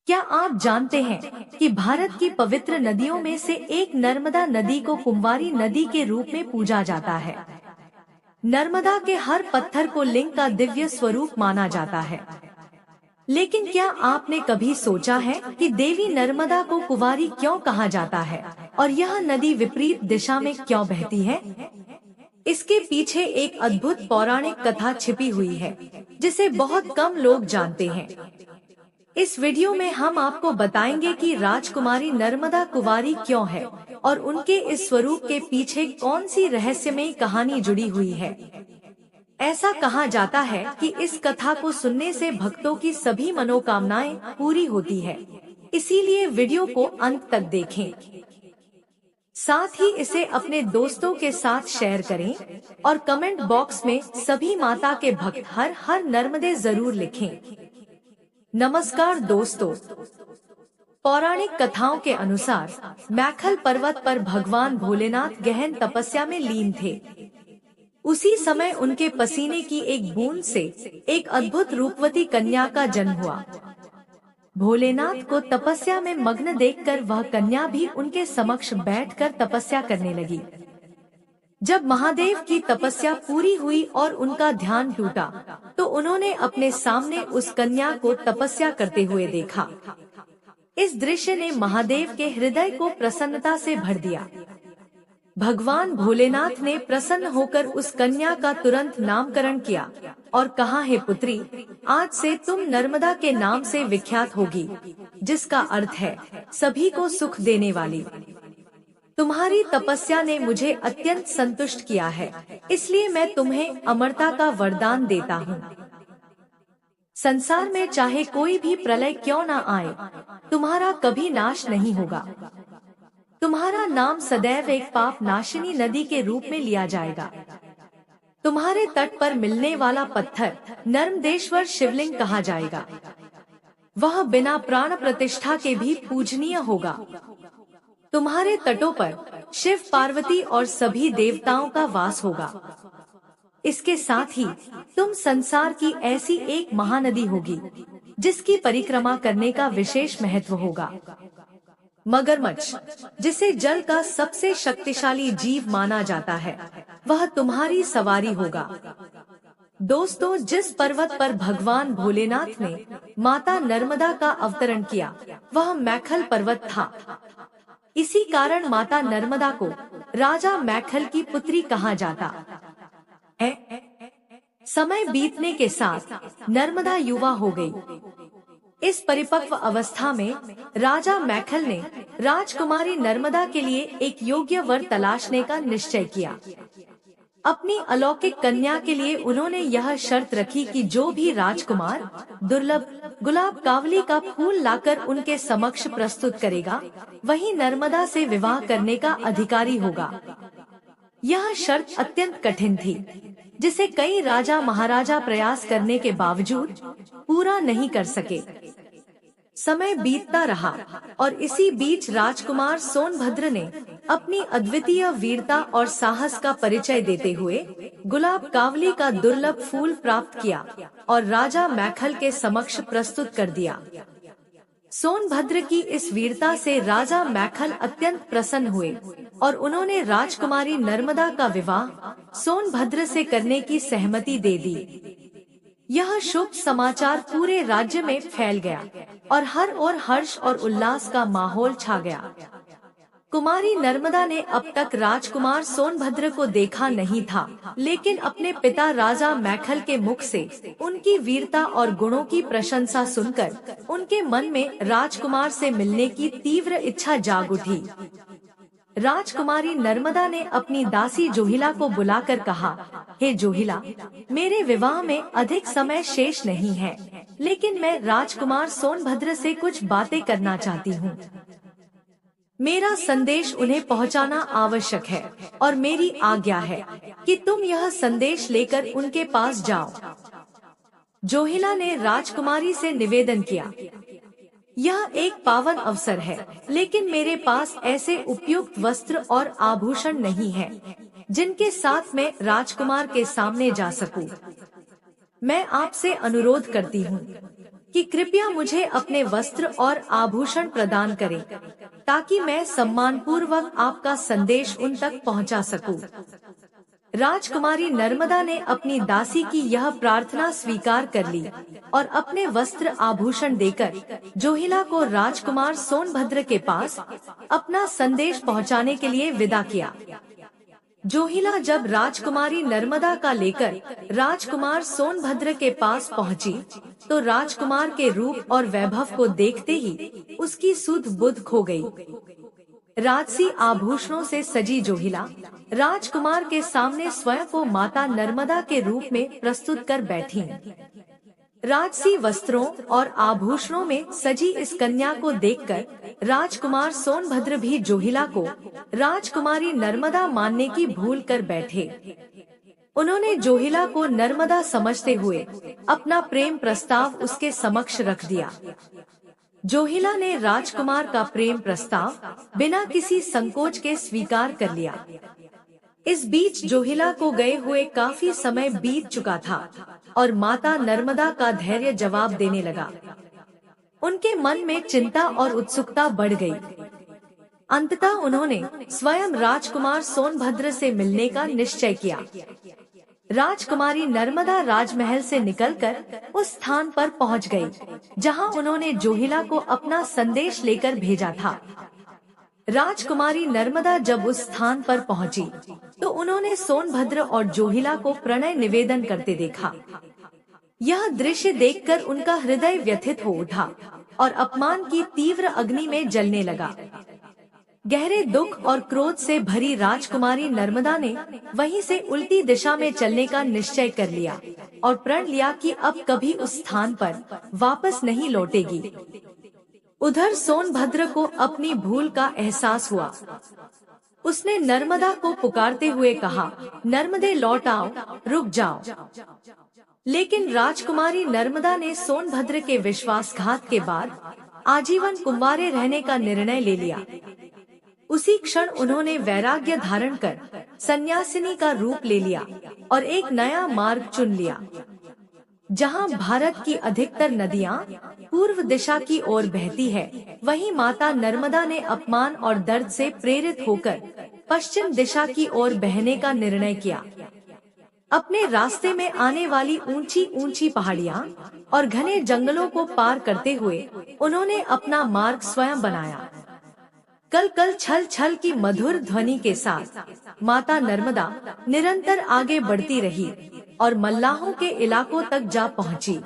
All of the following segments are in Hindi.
क्या आप जानते हैं कि भारत की पवित्र नदियों में से एक नर्मदा नदी को कुंवारी नदी के रूप में पूजा जाता है। नर्मदा के हर पत्थर को लिंग का दिव्य स्वरूप माना जाता है। लेकिन क्या आपने कभी सोचा है कि देवी नर्मदा को कुंवारी क्यों कहा जाता है और यह नदी विपरीत दिशा में क्यों बहती है? इसके पीछे एक अद्भुत पौराणिक कथा छिपी हुई है, जिसे बहुत कम लोग जानते हैं। इस वीडियो में हम आपको बताएंगे कि राजकुमारी नर्मदा कुंवारी क्यों है और उनके इस स्वरूप के पीछे कौन सी रहस्यमयी कहानी जुड़ी हुई है। ऐसा कहा जाता है कि इस कथा को सुनने से भक्तों की सभी मनोकामनाएं पूरी होती है, इसीलिए वीडियो को अंत तक देखें। साथ ही इसे अपने दोस्तों के साथ शेयर करें और कमेंट बॉक्स में सभी माता के भक्त हर हर नर्मदे जरूर लिखें। नमस्कार दोस्तों, पौराणिक कथाओं के अनुसार मैखल पर्वत पर भगवान भोलेनाथ गहन तपस्या में लीन थे। उसी समय उनके पसीने की एक बूंद से एक अद्भुत रूपवती कन्या का जन्म हुआ। भोलेनाथ को तपस्या में मग्न देखकर वह कन्या भी उनके समक्ष बैठकर तपस्या करने लगी। जब महादेव की तपस्या पूरी हुई और उनका ध्यान टूटा, तो उन्होंने अपने सामने उस कन्या को तपस्या करते हुए देखा। इस दृश्य ने महादेव के हृदय को प्रसन्नता से भर दिया। भगवान भोलेनाथ ने प्रसन्न होकर उस कन्या का तुरंत नामकरण किया और कहा, हे पुत्री, आज से तुम नर्मदा के नाम से विख्यात होगी, जिसका अर्थ है सभी को सुख देने वाली। तुम्हारी तपस्या ने मुझे अत्यंत संतुष्ट किया है, इसलिए मैं तुम्हें अमरता का वरदान देता हूँ। संसार में चाहे कोई भी प्रलय क्यों न आए, तुम्हारा कभी नाश नहीं होगा। तुम्हारा नाम सदैव एक पाप नाशिनी नदी के रूप में लिया जाएगा। तुम्हारे तट पर मिलने वाला पत्थर नर्मदेश्वर शिवलिंग कहा जाएगा। वह बिना प्राण प्रतिष्ठा के भी पूजनीय होगा। तुम्हारे तटों पर शिव, पार्वती और सभी देवताओं का वास होगा। इसके साथ ही तुम संसार की ऐसी एक महानदी होगी, जिसकी परिक्रमा करने का विशेष महत्व होगा। मगरमच्छ, जिसे जल का सबसे शक्तिशाली जीव माना जाता है, वह तुम्हारी सवारी होगा। दोस्तों, जिस पर्वत पर भगवान भोलेनाथ ने माता नर्मदा का अवतरण किया, वह मैखल पर्वत था। इसी कारण माता नर्मदा को राजा मैखल की पुत्री कहा जाता है। समय बीतने के साथ नर्मदा युवा हो गई। इस परिपक्व अवस्था में राजा मैखल ने राजकुमारी नर्मदा के लिए एक योग्य वर तलाशने का निश्चय किया। अपनी अलौकिक कन्या के लिए उन्होंने यह शर्त रखी कि जो भी राजकुमार दुर्लभ गुलाब कावली का फूल लाकर उनके समक्ष प्रस्तुत करेगा, वही नर्मदा से विवाह करने का अधिकारी होगा। यह शर्त अत्यंत कठिन थी, जिसे कई राजा महाराजा प्रयास करने के बावजूद पूरा नहीं कर सके। समय बीतता रहा और इसी बीच राजकुमार सोनभद्र ने अपनी अद्वितीय वीरता और साहस का परिचय देते हुए गुलाब कावली का दुर्लभ फूल प्राप्त किया और राजा मैखल के समक्ष प्रस्तुत कर दिया। सोनभद्र की इस वीरता से राजा मैखल अत्यंत प्रसन्न हुए और उन्होंने राजकुमारी नर्मदा का विवाह सोनभद्र से करने की सहमति दे दी। यह शुभ समाचार पूरे राज्य में फैल गया और हर ओर हर्ष और उल्लास का माहौल छा गया। कुमारी नर्मदा ने अब तक राजकुमार सोनभद्र को देखा नहीं था, लेकिन अपने पिता राजा मैखल के मुख से उनकी वीरता और गुणों की प्रशंसा सुनकर उनके मन में राजकुमार से मिलने की तीव्र इच्छा जाग उठी। राजकुमारी नर्मदा ने अपनी दासी जोहिला को बुलाकर कहा, हे जोहिला, मेरे विवाह में अधिक समय शेष नहीं है, लेकिन मैं राजकुमार सोनभद्र से कुछ बातें करना चाहती हूँ। मेरा संदेश उन्हें पहुँचाना आवश्यक है और मेरी आज्ञा है कि तुम यह संदेश लेकर उनके पास जाओ। जोहिला ने राजकुमारी से निवेदन किया, यह एक पावन अवसर है, लेकिन मेरे पास ऐसे उपयुक्त वस्त्र और आभूषण नहीं है, जिनके साथ मैं राजकुमार के सामने जा सकूं। मैं आपसे अनुरोध करती हूँ कि कृपया मुझे अपने वस्त्र और आभूषण प्रदान करें, ताकि मैं सम्मानपूर्वक आपका संदेश उन तक पहुंचा सकूं। राजकुमारी नर्मदा ने अपनी दासी की यह प्रार्थना स्वीकार कर ली और अपने वस्त्र आभूषण देकर जोहिला को राजकुमार सोनभद्र के पास अपना संदेश पहुंचाने के लिए विदा किया। जोहिला जब राजकुमारी नर्मदा का लेकर राजकुमार सोनभद्र के पास पहुंची, तो राजकुमार के रूप और वैभव को देखते ही उसकी सुध बुध खो गई। राजसी आभूषणों से सजी जोहिला राजकुमार के सामने स्वयं को माता नर्मदा के रूप में प्रस्तुत कर बैठी। राजसी वस्त्रों और आभूषणों में सजी इस कन्या को देखकर राजकुमार सोनभद्र भी जोहिला को राजकुमारी नर्मदा मानने की भूल कर बैठे। उन्होंने जोहिला को नर्मदा समझते हुए अपना प्रेम प्रस्ताव उसके समक्ष रख दिया। जोहिला ने राजकुमार का प्रेम प्रस्ताव बिना किसी संकोच के स्वीकार कर लिया। इस बीच जोहिला को गए हुए काफी समय बीत चुका था और माता नर्मदा का धैर्य जवाब देने लगा। उनके मन में चिंता और उत्सुकता बढ़ गई। अंततः उन्होंने स्वयं राजकुमार सोनभद्र से मिलने का निश्चय किया। राजकुमारी नर्मदा राजमहल से निकलकर उस स्थान पर पहुंच गई, जहां उन्होंने जोहिला को अपना संदेश लेकर भेजा था। राजकुमारी नर्मदा जब उस स्थान पर पहुंची, तो उन्होंने सोनभद्र और जोहिला को प्रणय निवेदन करते देखा। यह दृश्य देखकर उनका हृदय व्यथित हो उठा और अपमान की तीव्र अग्नि में जलने लगा। गहरे दुख और क्रोध से भरी राजकुमारी नर्मदा ने वहीं से उल्टी दिशा में चलने का निश्चय कर लिया और प्रण लिया कि अब कभी उस स्थान पर वापस नहीं लौटेगी। उधर सोनभद्र को अपनी भूल का एहसास हुआ। उसने नर्मदा को पुकारते हुए कहा, नर्मदे लौट आओ, रुक जाओ। लेकिन राजकुमारी नर्मदा ने सोनभद्र के विश्वासघात के बाद आजीवन कुंवारे रहने का निर्णय ले लिया। उसी क्षण उन्होंने वैराग्य धारण कर सन्यासिनी का रूप ले लिया और एक नया मार्ग चुन लिया। जहां भारत की अधिकतर नदियां पूर्व दिशा की ओर बहती है, वहीं माता नर्मदा ने अपमान और दर्द से प्रेरित होकर पश्चिम दिशा की ओर बहने का निर्णय किया। अपने रास्ते में आने वाली ऊंची ऊंची पहाड़ियां और घने जंगलों को पार करते हुए उन्होंने अपना मार्ग स्वयं बनाया। कल कल छल छल की मधुर ध्वनि के साथ माता नर्मदा निरंतर आगे बढ़ती रही और मल्लाहों के इलाकों तक जा पहुंची।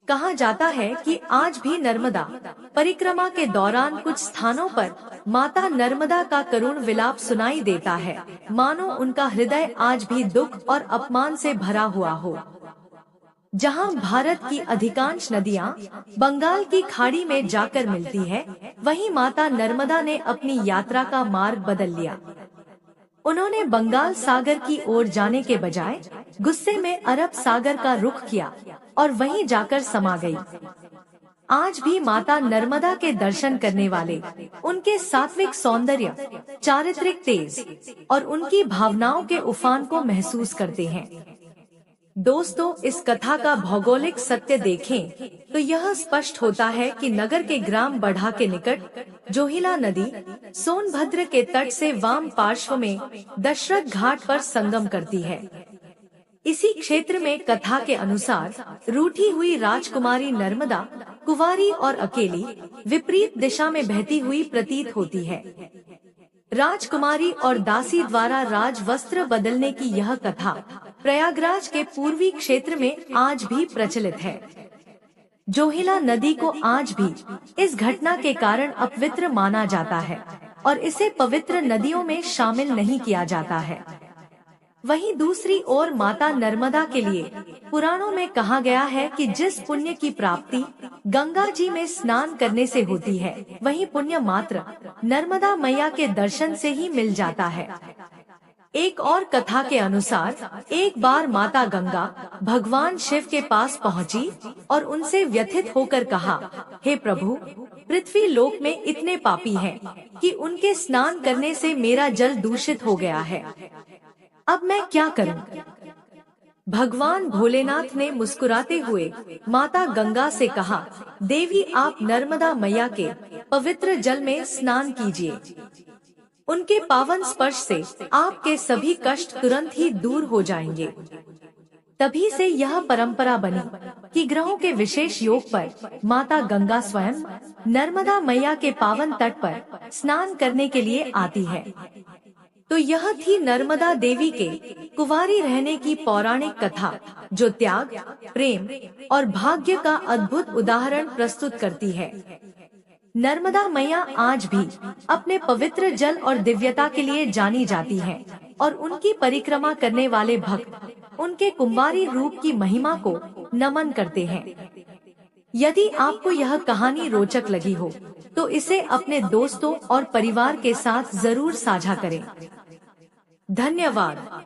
कहा जाता है कि आज भी नर्मदा परिक्रमा के दौरान कुछ स्थानों पर माता नर्मदा का करुण विलाप सुनाई देता है, मानो उनका हृदय आज भी दुख और अपमान से भरा हुआ हो। जहां भारत की अधिकांश नदियां बंगाल की खाड़ी में जाकर मिलती है, वहीं माता नर्मदा ने अपनी यात्रा का मार्ग बदल लिया। उन्होंने बंगाल सागर की ओर जाने के बजाय गुस्से में अरब सागर का रुख किया और वहीं जाकर समा गई। आज भी माता नर्मदा के दर्शन करने वाले उनके सात्विक सौंदर्य, चारित्रिक तेज और उनकी भावनाओं के उफान को महसूस करते हैं। दोस्तों, इस कथा का भौगोलिक सत्य देखें तो यह स्पष्ट होता है कि नगर के ग्राम बढ़ा के निकट जोहिला नदी सोनभद्र के तट से वाम पार्श्व में दशरथ घाट पर संगम करती है। इसी क्षेत्र में कथा के अनुसार रूठी हुई राजकुमारी नर्मदा कुंवारी और अकेली विपरीत दिशा में बहती हुई प्रतीत होती है। राजकुमारी और दासी द्वारा राज वस्त्र बदलने की यह कथा प्रयागराज के पूर्वी क्षेत्र में आज भी प्रचलित है। जोहिला नदी को आज भी इस घटना के कारण अपवित्र माना जाता है और इसे पवित्र नदियों में शामिल नहीं किया जाता है। वहीं दूसरी ओर माता नर्मदा के लिए पुराणों में कहा गया है कि जिस पुण्य की प्राप्ति गंगा जी में स्नान करने से होती है, वही पुण्य मात्र नर्मदा मैया के दर्शन से ही मिल जाता है। एक और कथा के अनुसार एक बार माता गंगा भगवान शिव के पास पहुंची और उनसे व्यथित होकर कहा, हे प्रभु, पृथ्वी लोक में इतने पापी हैं कि उनके स्नान करने से मेरा जल दूषित हो गया है। अब मैं क्या करूं? भगवान भोलेनाथ ने मुस्कुराते हुए माता गंगा से कहा, देवी आप नर्मदा मैया के पवित्र जल में स्नान कीजिए। उनके पावन स्पर्श से आपके सभी कष्ट तुरंत ही दूर हो जाएंगे। तभी से यह परंपरा बनी कि ग्रहों के विशेष योग पर माता गंगा स्वयं नर्मदा मैया के पावन तट पर स्नान करने के लिए आती है। तो यह थी नर्मदा देवी के कुंवारी रहने की पौराणिक कथा, जो त्याग, प्रेम और भाग्य का अद्भुत उदाहरण प्रस्तुत करती है। नर्मदा मैया आज भी अपने पवित्र जल और दिव्यता के लिए जानी जाती हैं, और उनकी परिक्रमा करने वाले भक्त उनके कुंवारी रूप की महिमा को नमन करते हैं। यदि आपको यह कहानी रोचक लगी हो, तो इसे अपने दोस्तों और परिवार के साथ जरूर साझा करें। धन्यवाद।